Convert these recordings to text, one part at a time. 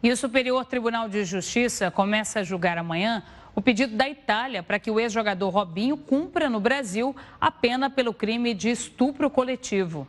E o Superior Tribunal de Justiça começa a julgar amanhã o pedido da Itália para que o ex-jogador Robinho cumpra no Brasil a pena pelo crime de estupro coletivo.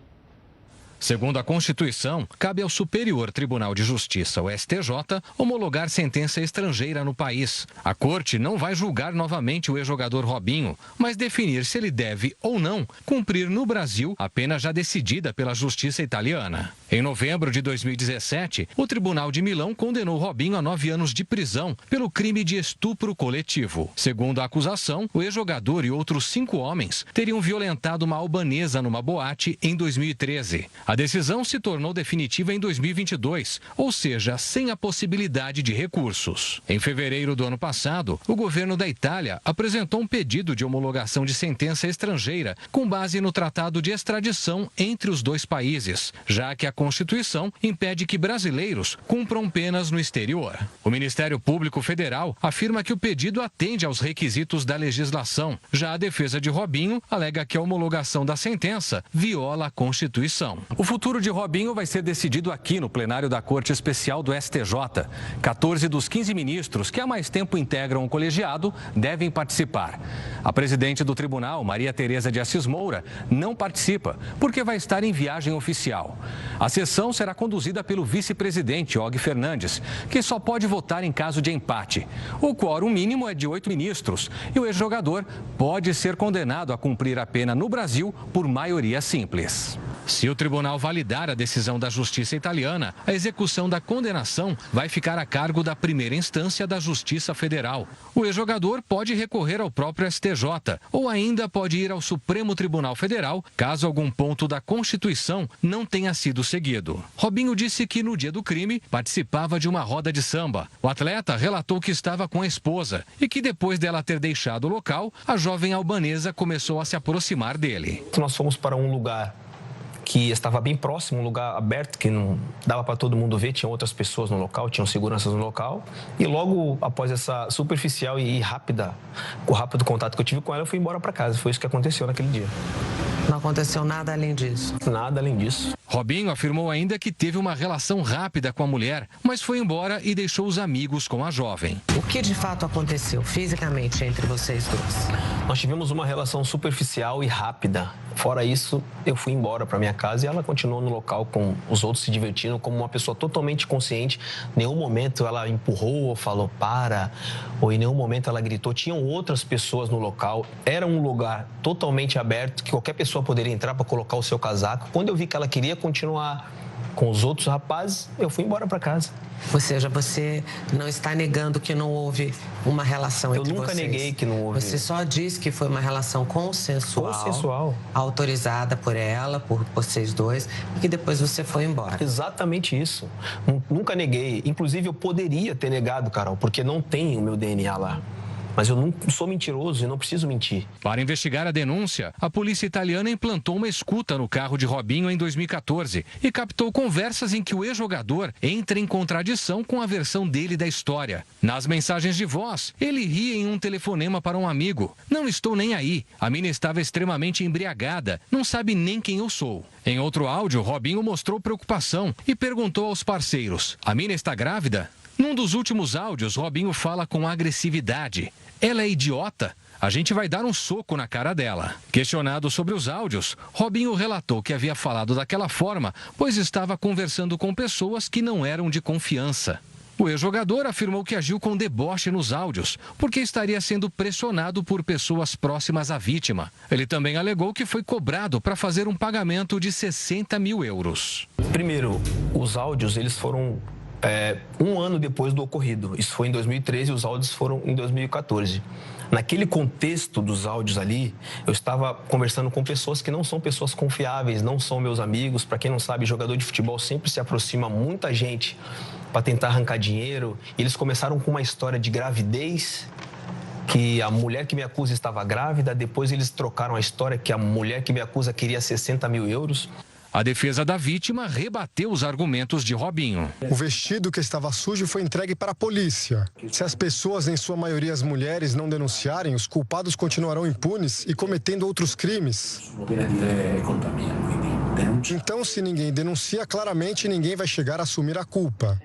Segundo a Constituição, cabe ao Superior Tribunal de Justiça, o STJ, homologar sentença estrangeira no país. A Corte não vai julgar novamente o ex-jogador Robinho, mas definir se ele deve ou não cumprir no Brasil a pena já decidida pela Justiça italiana. Em novembro de 2017, o Tribunal de Milão condenou Robinho a 9 anos de prisão pelo crime de estupro coletivo. Segundo a acusação, o ex-jogador e outros 5 homens teriam violentado uma albanesa numa boate em 2013. A decisão se tornou definitiva em 2022, ou seja, sem a possibilidade de recursos. Em fevereiro do ano passado, o governo da Itália apresentou um pedido de homologação de sentença estrangeira com base no tratado de extradição entre os dois países, já que a Constituição impede que brasileiros cumpram penas no exterior. O Ministério Público Federal afirma que o pedido atende aos requisitos da legislação. Já a defesa de Robinho alega que a homologação da sentença viola a Constituição. O futuro de Robinho vai ser decidido aqui no plenário da Corte Especial do STJ. 14 dos 15 ministros que há mais tempo integram o colegiado devem participar. A presidente do tribunal, Maria Tereza de Assis Moura, não participa porque vai estar em viagem oficial. A sessão será conduzida pelo vice-presidente, Og Fernandes, que só pode votar em caso de empate. O quórum mínimo é de 8 ministros e o ex-jogador pode ser condenado a cumprir a pena no Brasil por maioria simples. Se o tribunal validar a decisão da Justiça italiana, a execução da condenação vai ficar a cargo da primeira instância da Justiça Federal. O ex-jogador pode recorrer ao próprio STJ ou ainda pode ir ao Supremo Tribunal Federal, caso algum ponto da Constituição não tenha sido seguido. Robinho disse que no dia do crime participava de uma roda de samba. O atleta relatou que estava com a esposa e que depois dela ter deixado o local, a jovem albanesa começou a se aproximar dele. Nós fomos para um lugar que estava bem próximo, um lugar aberto, que não dava para todo mundo ver, tinha outras pessoas no local, tinham seguranças no local. E logo após essa superficial e o rápido contato que eu tive com ela, eu fui embora para casa. Foi isso que aconteceu naquele dia. Não aconteceu nada além disso? Nada além disso. Robinho afirmou ainda que teve uma relação rápida com a mulher, mas foi embora e deixou os amigos com a jovem. O que de fato aconteceu fisicamente entre vocês dois? Nós tivemos uma relação superficial e rápida. Fora isso, eu fui embora para minha casa e ela continuou no local com os outros se divertindo como uma pessoa totalmente consciente. Em nenhum momento ela empurrou ou falou para, ou em nenhum momento ela gritou. Tinham outras pessoas no local. Era um lugar totalmente aberto que qualquer pessoa poderia entrar para colocar o seu casaco. Quando eu vi que ela queria continuar com os outros rapazes, eu fui embora para casa. Ou seja, você não está negando que não houve uma relação entre vocês? Eu nunca neguei que não houve. Você só disse que foi uma relação consensual, autorizada por ela, por vocês dois, e que depois você foi embora. Exatamente isso. Nunca neguei. Inclusive, eu poderia ter negado, Carol, porque não tem o meu DNA lá. Mas eu não sou mentiroso e não preciso mentir. Para investigar a denúncia, a polícia italiana implantou uma escuta no carro de Robinho em 2014 e captou conversas em que o ex-jogador entra em contradição com a versão dele da história. Nas mensagens de voz, ele ria em um telefonema para um amigo. Não estou nem aí. A mina estava extremamente embriagada. Não sabe nem quem eu sou. Em outro áudio, Robinho mostrou preocupação e perguntou aos parceiros: a mina está grávida? Num dos últimos áudios, Robinho fala com agressividade. Ela é idiota? A gente vai dar um soco na cara dela. Questionado sobre os áudios, Robinho relatou que havia falado daquela forma, pois estava conversando com pessoas que não eram de confiança. O ex-jogador afirmou que agiu com deboche nos áudios, porque estaria sendo pressionado por pessoas próximas à vítima. Ele também alegou que foi cobrado para fazer um pagamento de 60 mil euros. Primeiro, os áudios, eles foram um ano depois do ocorrido. Isso foi em 2013 e os áudios foram em 2014. Naquele contexto dos áudios ali, eu estava conversando com pessoas que não são pessoas confiáveis, não são meus amigos. Para quem não sabe, jogador de futebol sempre se aproxima muita gente para tentar arrancar dinheiro. E eles começaram com uma história de gravidez, que a mulher que me acusa estava grávida. Depois eles trocaram a história que a mulher que me acusa queria 60 mil euros. A defesa da vítima rebateu os argumentos de Robinho. O vestido que estava sujo foi entregue para a polícia. Se as pessoas, em sua maioria as mulheres, não denunciarem, os culpados continuarão impunes e cometendo outros crimes. Então, se ninguém denuncia, claramente ninguém vai chegar a assumir a culpa.